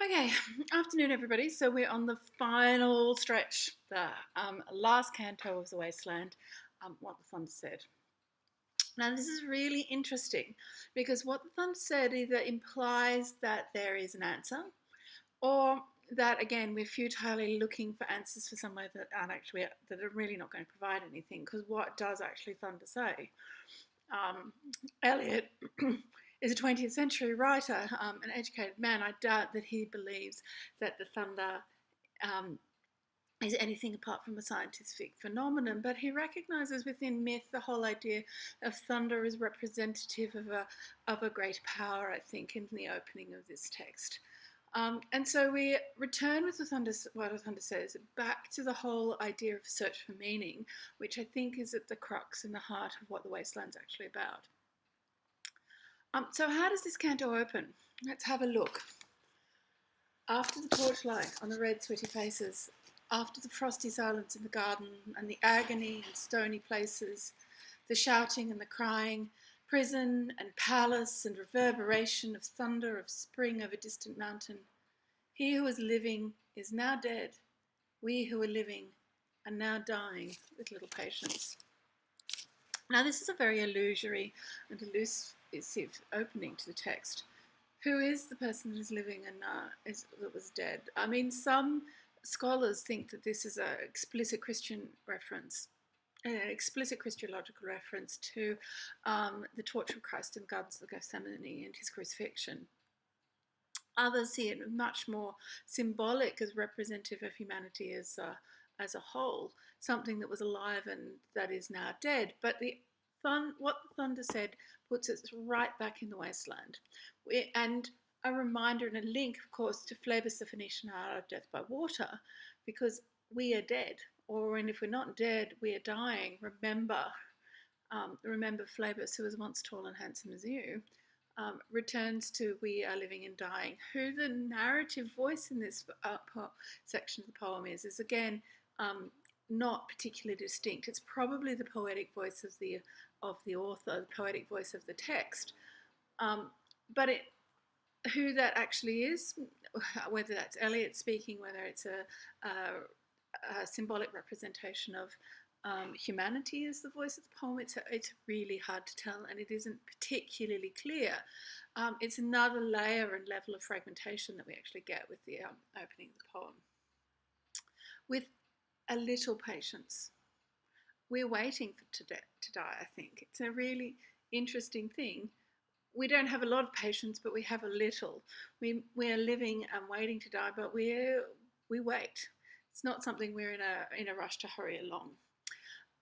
Okay, afternoon, everybody. So we're on the final stretch, the last canto of the Wasteland, what the Thunder said. Now, this is really interesting because what the Thunder said either implies that there is an answer or that, again, we're futilely looking for answers for somewhere that aren't actually, that are really not going to provide anything, because what does actually Thunder say? Eliot is a 20th century writer, an educated man. I doubt that he believes that the thunder um, is anything apart from a scientific phenomenon, but he recognizes within myth the whole idea of thunder as representative of a great power, I think, in the opening of this text. And so we return with what the thunder says, back to the whole idea of search for meaning, which I think is at the crux and the heart of what the Wasteland's actually about. So how does this canto open? Let's have a look. After the torchlight on the red, sweaty faces, after the frosty silence in the garden and the agony and stony places, the shouting and the crying, prison and palace and reverberation of thunder of spring over distant mountain, he who was living is now dead. We who are living are now dying with little patience. Now, this is a very illusory and elusive opening to the text. Who is the person that is living and that was dead? I mean, some scholars think that this is an explicit Christian reference, an explicit Christological reference to the torture of Christ in the Gardens of Gethsemane and his crucifixion. Others see it much more symbolic as representative of humanity as a whole, something that was alive and that is now dead. But what the thunder said puts us right back in the wasteland. And a reminder and a link, of course, to Phlebas the Phoenician out of death by water, because we are dead, or and if we're not dead, we are dying. Remember Phlebas, who was once tall and handsome as you, returns to we are living and dying. Who the narrative voice in this section of the poem is again not particularly distinct. It's probably the poetic voice of the author, the poetic voice of the text. But who that actually is, whether that's Eliot speaking, whether it's a symbolic representation of humanity as the voice of the poem, it's really hard to tell, and it isn't particularly clear. It's another layer and level of fragmentation that we actually get with the opening of the poem. With a little patience. We're waiting to die, I think. It's a really interesting thing. We don't have a lot of patience, but we have a little. We are living and waiting to die, but we wait. It's not something we're in a rush to hurry along.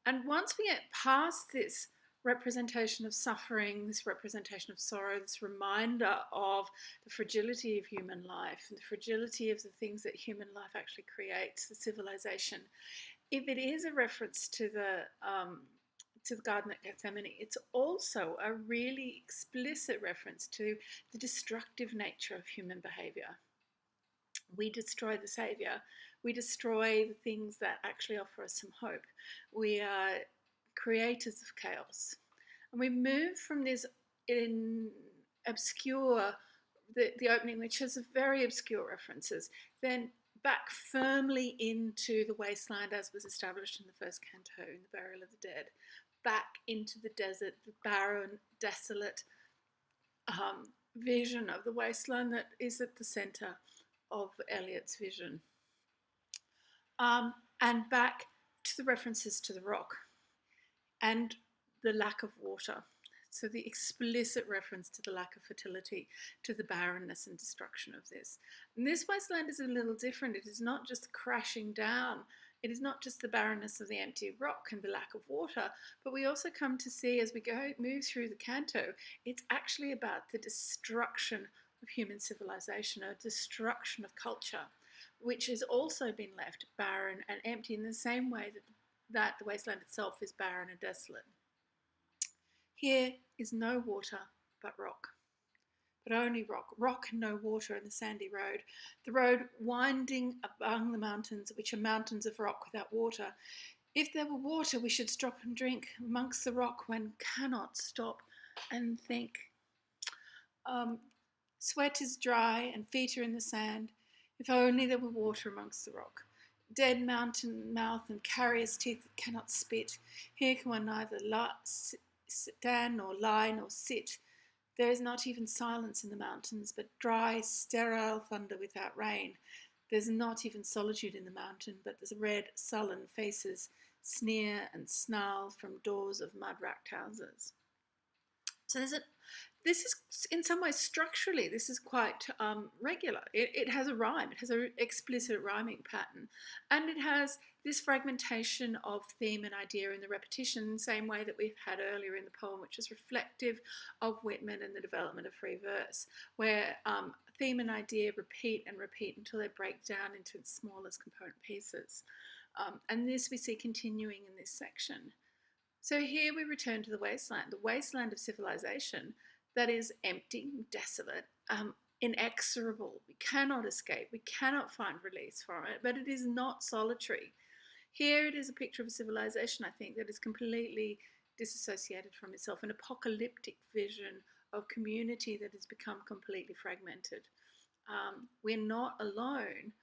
And once we get past this representation of suffering, this representation of sorrow, this reminder of the fragility of human life and the fragility of the things that human life actually creates, the civilization. If it is a reference to the Garden at Gethsemane, it's also a really explicit reference to the destructive nature of human behaviour. We destroy the Saviour. We destroy the things that actually offer us some hope. We are creators of chaos. And we move from this obscure, the opening, which has very obscure references, then back firmly into the wasteland as was established in the first canto, in the Burial of the Dead, back into the desert, the barren, desolate vision of the wasteland that is at the centre of Eliot's vision. And back to the references to the rock and the lack of water. So the explicit reference to the lack of fertility, to the barrenness and destruction of this. And this wasteland is a little different. It is not just crashing down. It is not just the barrenness of the empty rock and the lack of water, but we also come to see as we move through the canto, it's actually about the destruction of human civilization, a destruction of culture, which has also been left barren and empty in the same way that the wasteland itself is barren and desolate. Here is no water but rock, but only rock. Rock and no water in the sandy road. The road winding among the mountains, which are mountains of rock without water. If there were water, we should stop and drink. Amongst the rock, one cannot stop and think. Sweat is dry and feet are in the sand. If only there were water amongst the rock. Dead mountain mouth and carrier's teeth that cannot spit. Here can one neither stand nor lie nor sit. There is not even silence in the mountains, but dry, sterile thunder without rain. There's not even solitude in the mountain, but the red, sullen faces sneer and snarl from doors of mud-racked houses. So this is in some ways structurally, this is quite regular. It has a rhyme, it has an explicit rhyming pattern, and it has this fragmentation of theme and idea in the repetition, same way that we've had earlier in the poem, which is reflective of Whitman and the development of free verse, where theme and idea repeat and repeat until they break down into its smallest component pieces. And this we see continuing in this section. So here we return to the wasteland of civilization that is empty, desolate, inexorable. We cannot escape, we cannot find release from it, but it is not solitary. Here it is a picture of a civilization, I think, that is completely disassociated from itself, an apocalyptic vision of community that has become completely fragmented. We're not alone,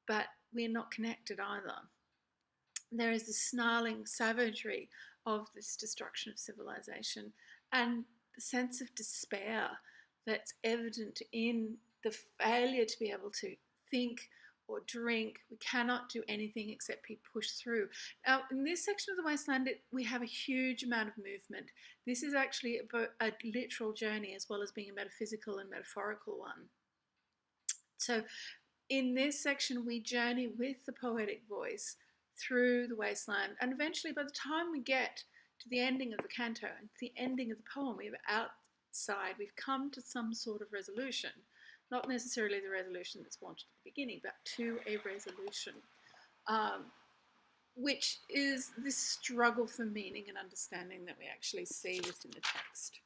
but we're not connected either. There is the snarling savagery of this destruction of civilization and the sense of despair that's evident in the failure to be able to think or drink. We cannot do anything except be pushed through. Now, in this section of the Wasteland, we have a huge amount of movement. This is actually a literal journey as well as being a metaphysical and metaphorical one. So in this section, we journey with the poetic voice through the wasteland, and eventually by the time we get to the ending of the canto and the ending of the poem, we've come to some sort of resolution, not necessarily the resolution that's wanted at the beginning, but to a resolution, which is this struggle for meaning and understanding that we actually see within the text.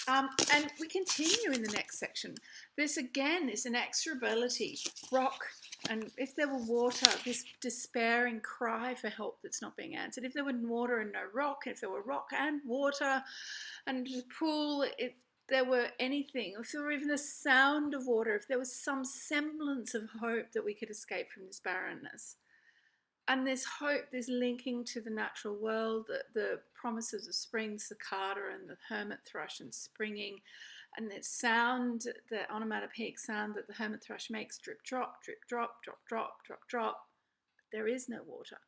And we continue in the next section. This again is an inexorability, rock, and if there were water, this despairing cry for help that's not being answered. If there were water and no rock, if there were rock and water and a pool, if there were anything, if there were even the sound of water, if there was some semblance of hope that we could escape from this barrenness. And this hope, this linking to the natural world, the promises of spring, the cicada and the hermit thrush and springing, and the sound, the onomatopoeic sound that the hermit thrush makes, drip, drop, drip, drop, drop, drop, drop, drop. But there is no water.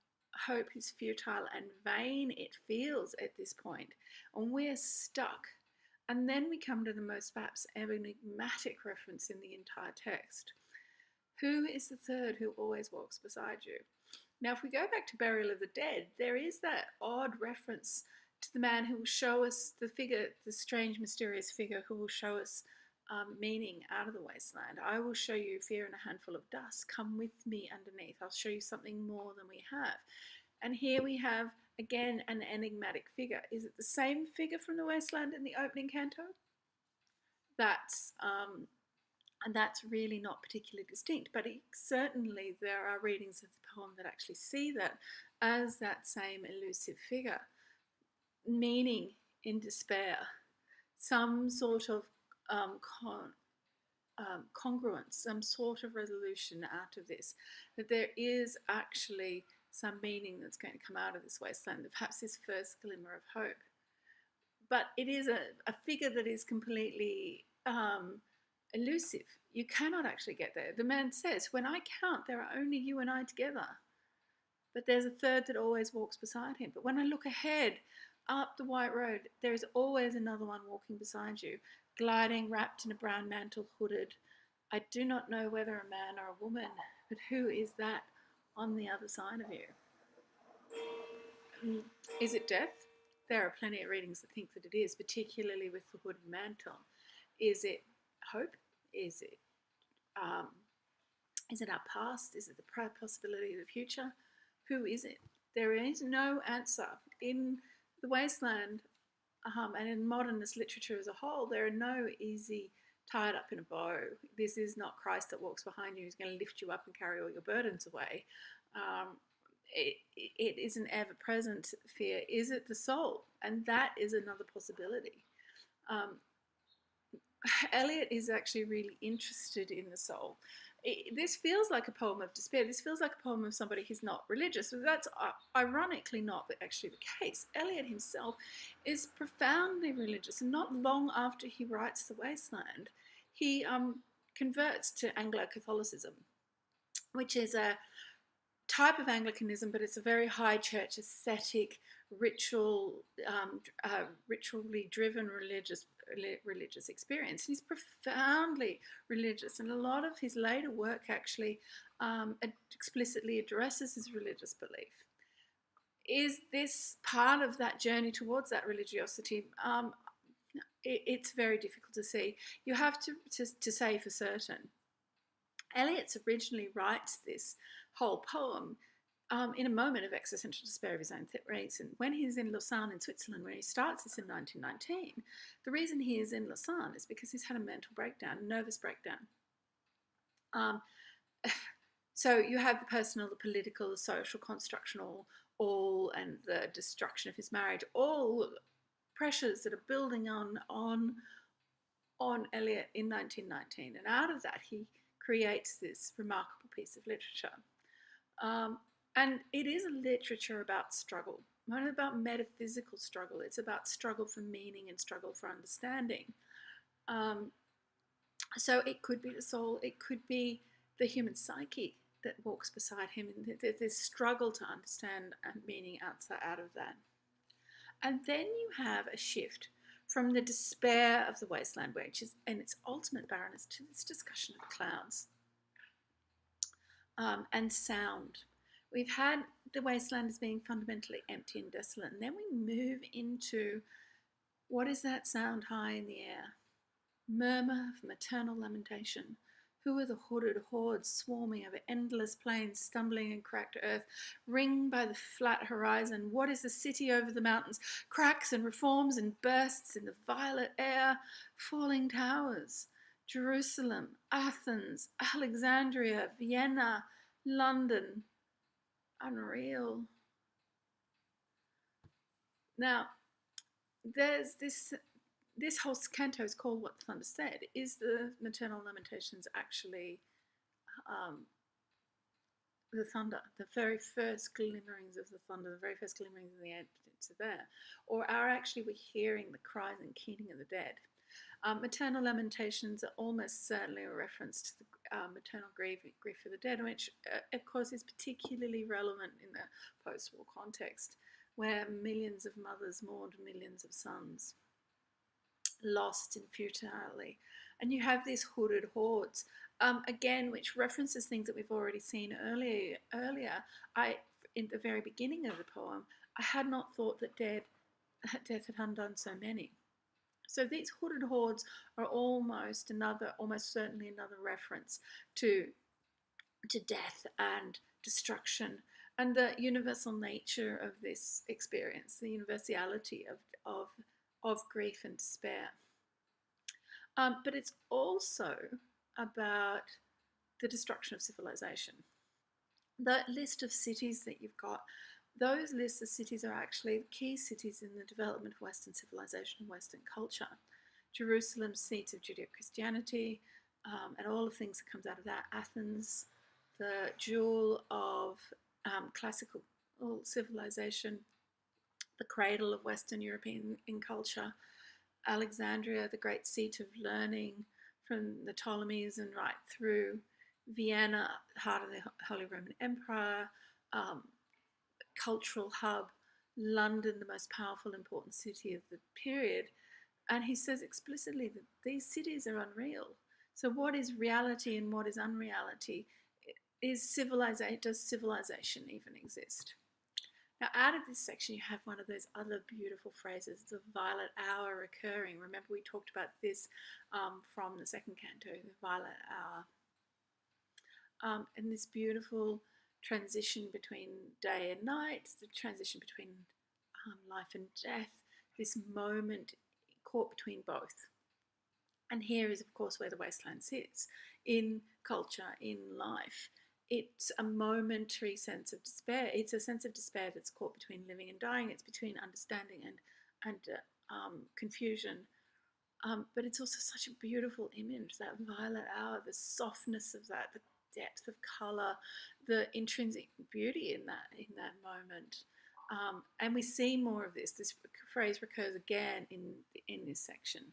Hope is futile and vain, it feels at this point, and we're stuck. And then we come to the most perhaps enigmatic reference in the entire text. Who is the third who always walks beside you? Now, if we go back to Burial of the Dead, there is that odd reference to the man who will show us the figure, the strange, mysterious figure who will show us meaning out of the wasteland. I will show you fear and a handful of dust. Come with me underneath. I'll show you something more than we have. And here we have, again, an enigmatic figure. Is it the same figure from the wasteland in the opening canto? And that's really not particularly distinct, but certainly there are readings of the poem that actually see that as that same elusive figure, meaning in despair, some sort of congruence, some sort of resolution out of this, that there is actually some meaning that's going to come out of this wasteland, perhaps this first glimmer of hope. But it is a figure that is completely elusive. You cannot actually get there. The man says, when I count, there are only you and I together. But there's a third that always walks beside him. But when I look ahead, up the white road, there is always another one walking beside you, gliding, wrapped in a brown mantle, hooded. I do not know whether a man or a woman, but who is that on the other side of you? Is it death? There are plenty of readings that think that it is, particularly with the hooded mantle. Is it hope? Is it our past? Is it the possibility of the future? Who is it? There is no answer. In the wasteland and in modernist literature as a whole, there are no easy tied up in a bow. This is not Christ that walks behind you who's going to lift you up and carry all your burdens away. It is an ever-present fear. Is it the soul? And that is another possibility. Um, Eliot is actually really interested in the soul. This feels like a poem of despair. This feels like a poem of somebody who's not religious. But that's ironically not actually the case. Eliot himself is profoundly religious, and not long after he writes The Wasteland, he converts to Anglo-Catholicism, which is a type of Anglicanism, but it's a very high church ascetic, ritually driven religious experience. He's profoundly religious, and a lot of his later work actually explicitly addresses his religious belief. Is this part of that journey towards that religiosity? It's very difficult to see. You have to say for certain. Eliot originally writes this whole poem in a moment of existential despair of his own reason. When he's in Lausanne in Switzerland, when he starts this in 1919, the reason he is in Lausanne is because he's had a mental breakdown, a nervous breakdown. Um, so you have the personal, the political, the social, constructional, all, and the destruction of his marriage, all pressures that are building on Eliot in 1919. And out of that, he creates this remarkable piece of literature. And it is a literature about struggle, not about metaphysical struggle. It's about struggle for meaning and struggle for understanding. So it could be the soul, it could be the human psyche that walks beside him, and this struggle to understand meaning out of that. And then you have a shift from the despair of the wasteland, which is in its ultimate barrenness, to this discussion of clouds and sound. We've had the wasteland as being fundamentally empty and desolate, and then we move into what is that sound high in the air? Murmur of maternal lamentation. Who are the hooded hordes swarming over endless plains, stumbling in cracked earth, ringed by the flat horizon? What is the city over the mountains? Cracks and reforms and bursts in the violet air, falling towers. Jerusalem, Athens, Alexandria, Vienna, London. Unreal. Now, there's this whole canto is called What the Thunder Said. Is the maternal lamentations actually the thunder, the very first glimmerings of the thunder, the very first glimmerings of the end are there? Or are actually we hearing the cries and keening of the dead? Maternal lamentations are almost certainly a reference to the maternal grief for the dead, which of course is particularly relevant in the post-war context, where millions of mothers mourned millions of sons lost in futility. And you have these hooded hordes, again, which references things that we've already seen earlier. In the very beginning of the poem, I had not thought that death had undone so many. So these hooded hordes are almost certainly another reference to death and destruction, and the universal nature of this experience, the universality of grief and despair. But it's also about the destruction of civilization. The list of cities that you've got, those lists of cities are actually key cities in the development of Western civilization and Western culture. Jerusalem, seat of Judeo-Christianity, and all the things that comes out of that. Athens, the jewel of classical civilization, the cradle of Western European culture. Alexandria, the great seat of learning from the Ptolemies and right through. Vienna, heart of the Holy Roman Empire, cultural hub. London, the most powerful, important city of the period. And he says explicitly that these cities are unreal. So what is reality and what is unreality? Does civilization even exist? Now, out of this section, you have one of those other beautiful phrases, the violet hour recurring. Remember, we talked about this from the second canto, the violet hour. And this beautiful transition between day and night, the transition between life and death, this moment caught between both. And here is, of course, where the wasteland sits, in culture, in life. It's a momentary sense of despair. It's a sense of despair that's caught between living and dying. It's between understanding and confusion. But it's also such a beautiful image, that violet hour, the softness of that, the depth of color, the intrinsic beauty in that moment. And we see more of this. This phrase recurs again in this section.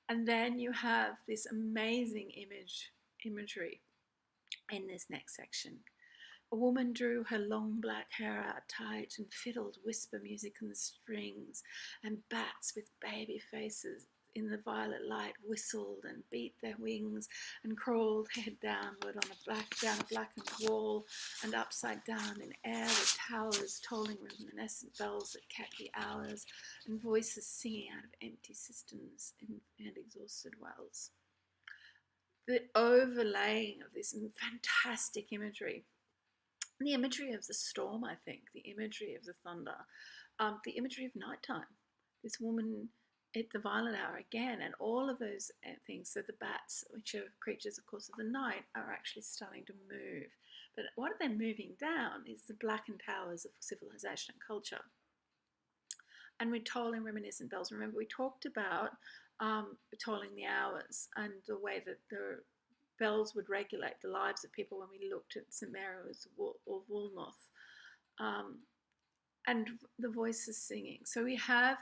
And then you have this amazing imagery in this next section. A woman drew her long black hair out tight and fiddled whisper music on the strings, and bats with baby faces in the violet light whistled and beat their wings and crawled head downward down a blackened wall and upside down in air with towers tolling reminiscent bells that kept the hours and voices singing out of empty cisterns and exhausted wells. The overlaying of this fantastic imagery, the imagery of the storm, I think, the imagery of the thunder, the imagery of nighttime. This woman at the violet hour again, and all of those things. So the bats, which are creatures, of course, of the night, are actually starting to move. But what they're moving down is the blackened towers of civilization and culture. And we're tolling reminiscent bells. Remember, we talked about tolling the hours and the way that the bells would regulate the lives of people when we looked at St Mary's or Woolnoth, and the voices singing. So we have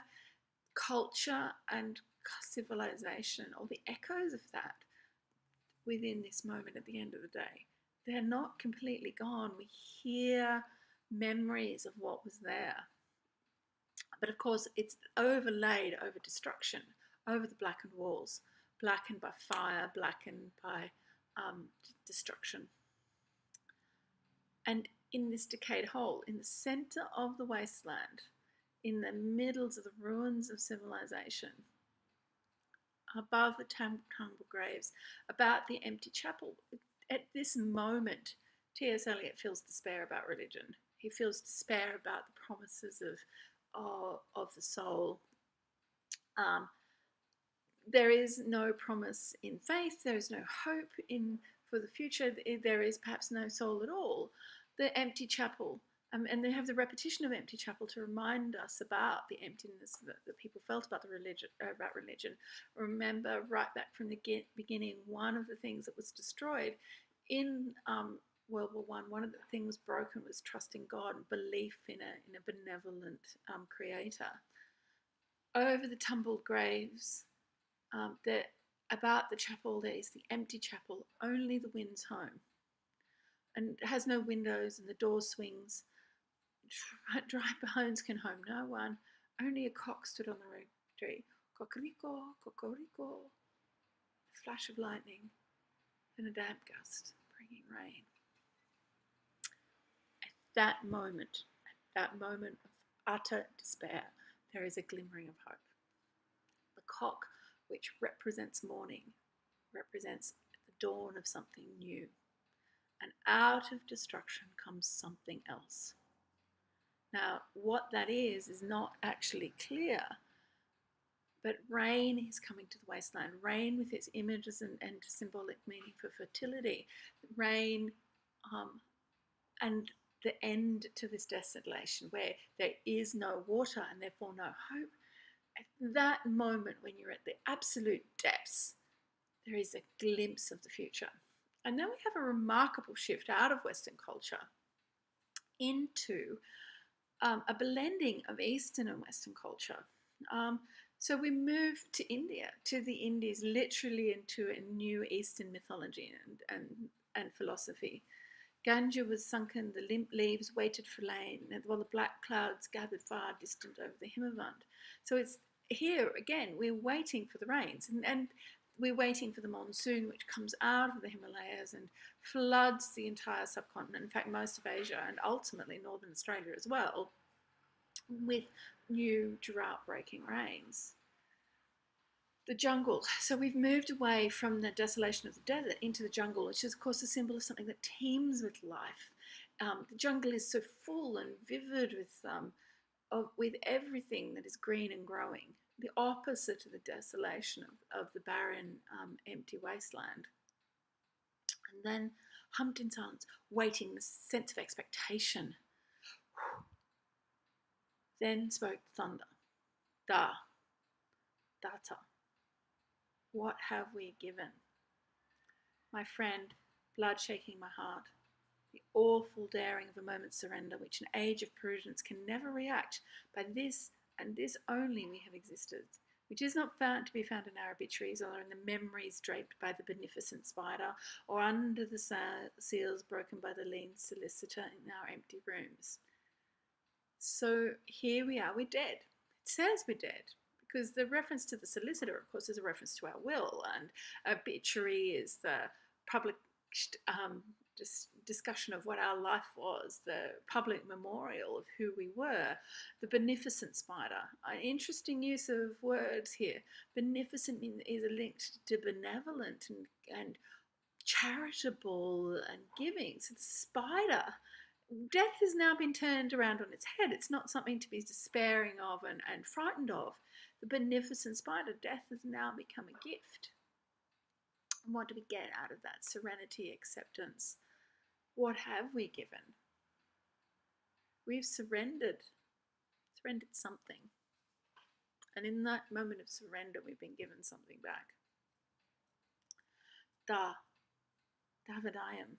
culture and civilization, or the echoes of that, within this moment at the end of the day. They're not completely gone. We hear memories of what was there. But of course, it's overlaid over destruction, over the blackened walls, blackened by fire, blackened by destruction. And in this decayed hole, in the center of the wasteland, in the middles of the ruins of civilization, above the tumbled graves, about the empty chapel, at this moment, T.S. Eliot feels despair about religion. He feels despair about the promises of the soul. There is no promise in faith. There is no hope for the future. There is perhaps no soul at all. The empty chapel, and they have the repetition of empty chapel to remind us about the emptiness that people felt about religion. Remember, right back from the beginning, one of the things that was destroyed in World War I, one of the things broken was trust in God and belief in a benevolent creator. Over the tumbled graves, about the chapel, there is the empty chapel, only the wind's home. And it has no windows, and the door swings. Dry bones can home no one. Only a cock stood on the roof tree. Cocorico, cocorico. A flash of lightning, and a damp gust bringing rain. At that moment of utter despair, there is a glimmering of hope. The cock, which represents morning, represents the dawn of something new. And out of destruction comes something else. Now, what that is not actually clear, but rain is coming to the wasteland. Rain with its images and symbolic meaning for fertility. Rain and the end to this desolation where there is no water and therefore no hope. At that moment, when you're at the absolute depths, there is a glimpse of the future. And then we have a remarkable shift out of Western culture into a blending of Eastern and Western culture. So we move to India, to the Indies, literally into a new Eastern mythology and philosophy. Ganga was sunken, the limp leaves waited for rain, while the black clouds gathered far distant over the Himavant. So it's here again, we're waiting for the rains, and we're waiting for the monsoon, which comes out of the Himalayas and floods the entire subcontinent, in fact, most of Asia, and ultimately northern Australia as well, with new drought-breaking rains. The jungle. So we've moved away from the desolation of the desert into the jungle, which is, of course, a symbol of something that teems with life. The jungle is so full and vivid with everything that is green and growing, the opposite of the desolation of the barren, empty wasteland. And then, humped in silence, waiting, the sense of expectation. Then spoke thunder. Da, data. What have we given? My friend, blood shaking my heart, the awful daring of a moment's surrender, which an age of prudence can never react. By this, and this only, we have existed, which is not found to be found in our obituaries or in the memories draped by the beneficent spider, or under the seals broken by the lean solicitor in our empty rooms. So here we are, we're dead. It says we're dead, because the reference to the solicitor, of course, is a reference to our will, and obituary is the published discussion of what our life was, the public memorial of who we were, the beneficent spider. An interesting use of words here. Beneficent is linked to benevolent and charitable and giving. So the spider, death has now been turned around on its head. It's not something to be despairing of and frightened of. The beneficent spider, death has now become a gift. And what do we get out of that? Serenity, acceptance. What have we given? We've surrendered something. And in that moment of surrender, we've been given something back. Davidayam.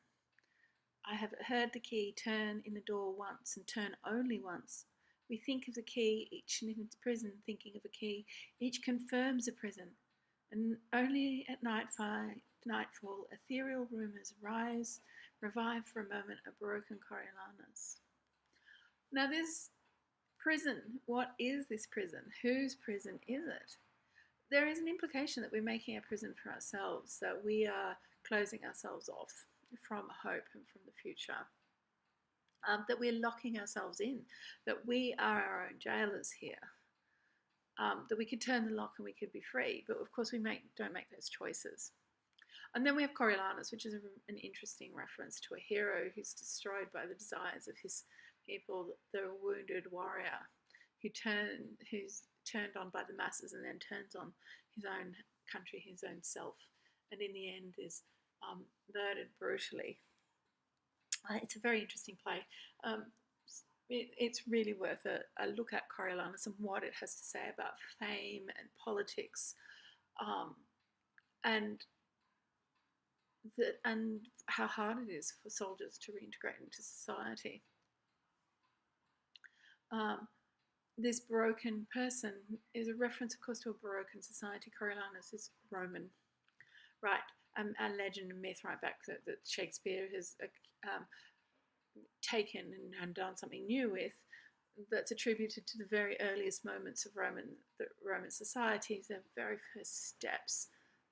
I have heard the key turn in the door once and turn only once. We think of the key, each in its prison, thinking of a key. Each confirms a prison. And only at nightfall, ethereal rumours rise, revive for a moment a broken Coriolanus. Now this prison, what is this prison? Whose prison is it? There is an implication that we're making a prison for ourselves, that we are closing ourselves off from hope and from the future. That we're locking ourselves in, that we are our own jailers here. That we could turn the lock and we could be free, but of course we don't make those choices. And then we have Coriolanus, which is an interesting reference to a hero who's destroyed by the desires of his people, the wounded warrior who's turned on by the masses and then turns on his own country, his own self, and in the end is murdered brutally. It's a very interesting play. It's really worth a look at Coriolanus and what it has to say about fame and politics, and how hard it is for soldiers to reintegrate into society. This broken person is a reference, of course, to a broken society. Coriolanus is Roman, right? A legend and myth right back that Shakespeare has taken and done something new with, that's attributed to the very earliest moments of Roman society, the very first steps,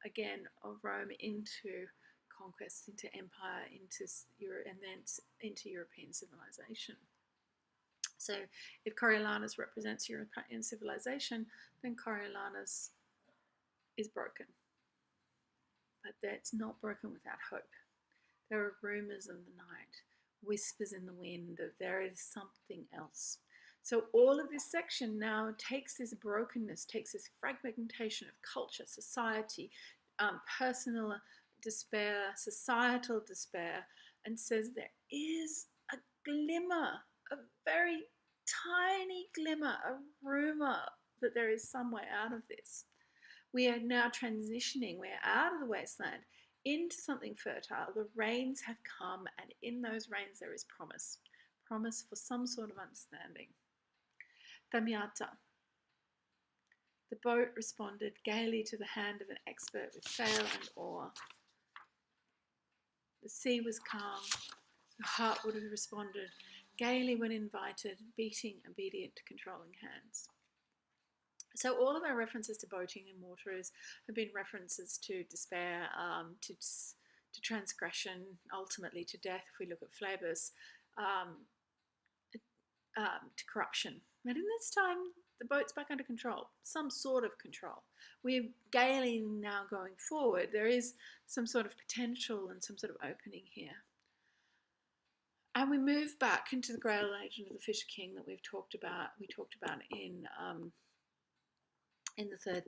again, of Rome into conquest, into empire, and then into European civilization. So if Coriolanus represents European civilization, then Coriolanus is broken. But it's not broken without hope. There are rumours in the night, whispers in the wind that there is something else. So all of this section now takes this brokenness, takes this fragmentation of culture, society, personal despair, societal despair, and says there is a glimmer, a very tiny glimmer, a rumour that there is some way out of this. We are now transitioning, we're out of the wasteland into something fertile. The rains have come, and in those rains there is promise. Promise for some sort of understanding. Damiata. The boat responded gaily to the hand of an expert with sail and oar. The sea was calm. The heart would have responded gaily when invited, beating obedient to controlling hands. So all of our references to boating and water have been references to despair, to transgression, ultimately to death, if we look at Phlebas, to corruption. But in this time, the boat's back under control, some sort of control. We're gaily now going forward. There is some sort of potential and some sort of opening here. And we move back into the Grail Legend of the Fisher King that we've talked about. We talked about in the third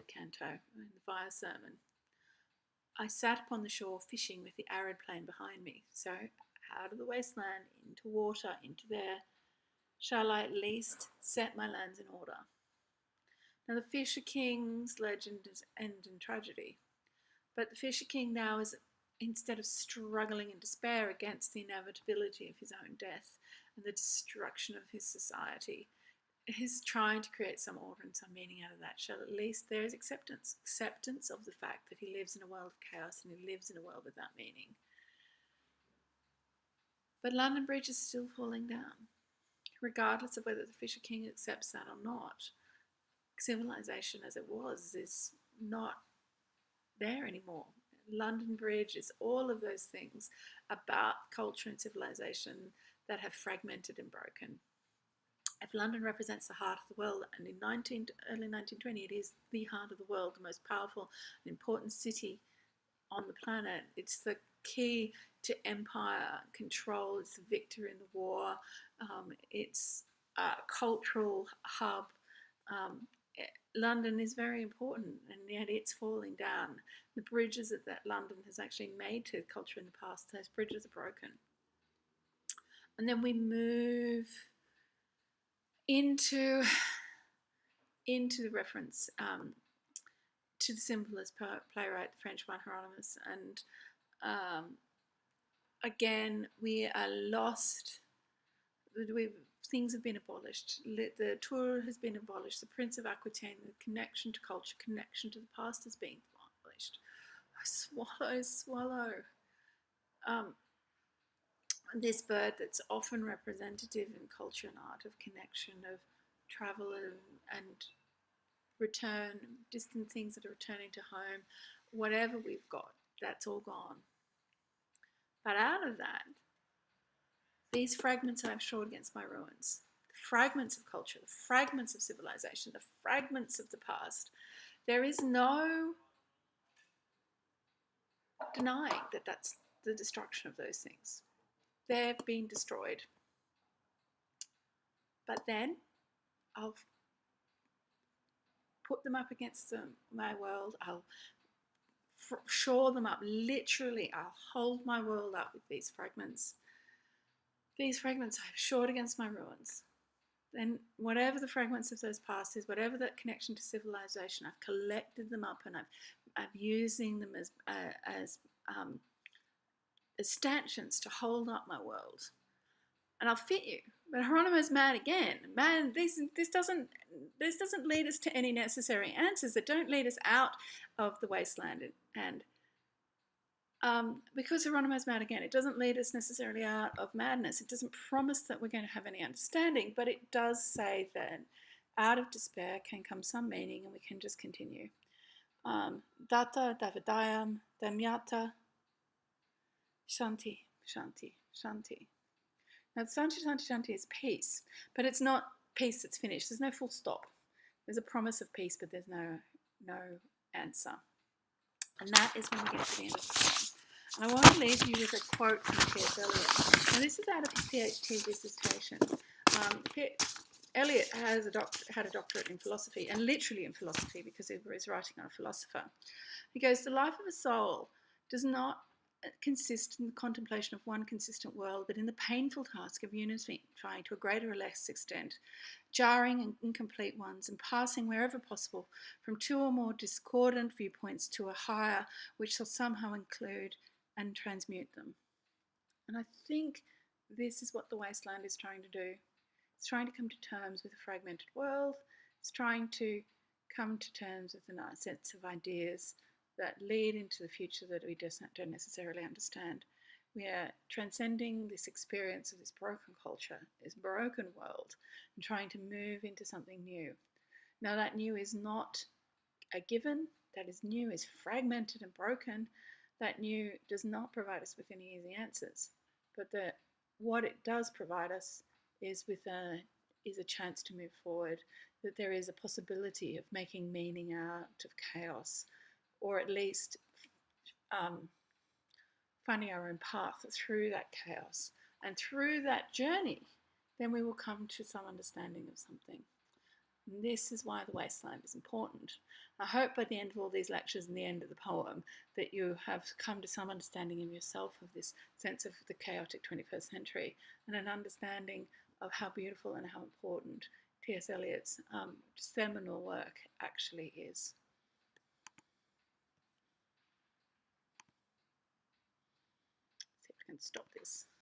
canto, in the fire sermon. I sat upon the shore fishing with the arid plain behind me. So out of the wasteland, into water, into there, shall I at least set my lands in order. Now, the Fisher King's legend ends in tragedy, but the Fisher King now is, instead of struggling in despair against the inevitability of his own death and the destruction of his society, is trying to create some order and some meaning out of that. So at least there is acceptance of the fact that he lives in a world of chaos and he lives in a world without meaning. But London Bridge is still falling down, regardless of whether the Fisher King accepts that or not. Civilization as it was is not there anymore. London Bridge is all of those things about culture and civilization that have fragmented and broken. If London represents the heart of the world, and in early 1920 it is the heart of the world, the most powerful and important city on the planet, it's the key to empire control, it's the victor in the war, it's a cultural hub. London is very important, and yet it's falling down. The bridges that London has actually made to culture in the past, those bridges are broken. And then we move into the reference to the symbolist playwright, the French one Hieronymus, and again we are lost. Things have been abolished. The tour has been abolished. The Prince of Aquitaine, the connection to culture, connection to the past has been abolished. Swallow. This bird that's often representative in culture and art of connection, of travel and return, distant things that are returning to home, whatever we've got, that's all gone. But out of that, these fragments that I've shown against my ruins, the fragments of culture, the fragments of civilization, the fragments of the past, there is no denying that that's the destruction of those things. They've been destroyed. But then I'll put them up against my world. I'll shore them up. Literally, I'll hold my world up with these fragments. These fragments I've shored against my ruins. Then whatever the fragments of those past is, whatever that connection to civilization, I've collected them up and I'm using them as stanchions to hold up my world. And I'll fit you. But Hieronymus mad again. Man, this doesn't lead us to any necessary answers that don't lead us out of the wasteland. And because Hieronymus mad again, it doesn't lead us necessarily out of madness. It doesn't promise that we're going to have any understanding, but it does say that out of despair can come some meaning, and we can just continue. Data Davidayam Damyata Shanti Shanti Shanti. Now, Shanti Shanti Shanti is peace, but it's not peace that's finished. There's no full stop. There's a promise of peace, but there's no answer. And that is when we get to the end of the poem. And I want to leave you with a quote from T.S. Eliot. Now, this is out of his PhD dissertation. Eliot had a doctorate in philosophy, and literally in philosophy, because he was writing on a philosopher. He goes, the life of a soul does not consist in the contemplation of one consistent world, but in the painful task of unifying to a greater or less extent jarring and incomplete ones, and passing wherever possible from two or more discordant viewpoints to a higher which shall somehow include and transmute them. And I think this is what the Wasteland is trying to do. It's trying to come to terms with a fragmented world. It's trying to come to terms with a sense of ideas that lead into the future that we just don't necessarily understand. We are transcending this experience of this broken culture, this broken world, and trying to move into something new. Now, that new is not a given. That is new is fragmented and broken. That new does not provide us with any easy answers. But what it does provide us is a chance to move forward, that there is a possibility of making meaning out of chaos, or at least finding our own path through that chaos. And through that journey, then we will come to some understanding of something. And this is why the Wasteland is important. I hope by the end of all these lectures and the end of the poem that you have come to some understanding of yourself, of this sense of the chaotic 21st century, and an understanding of how beautiful and how important T.S. Eliot's seminal work actually is. See if I can stop this.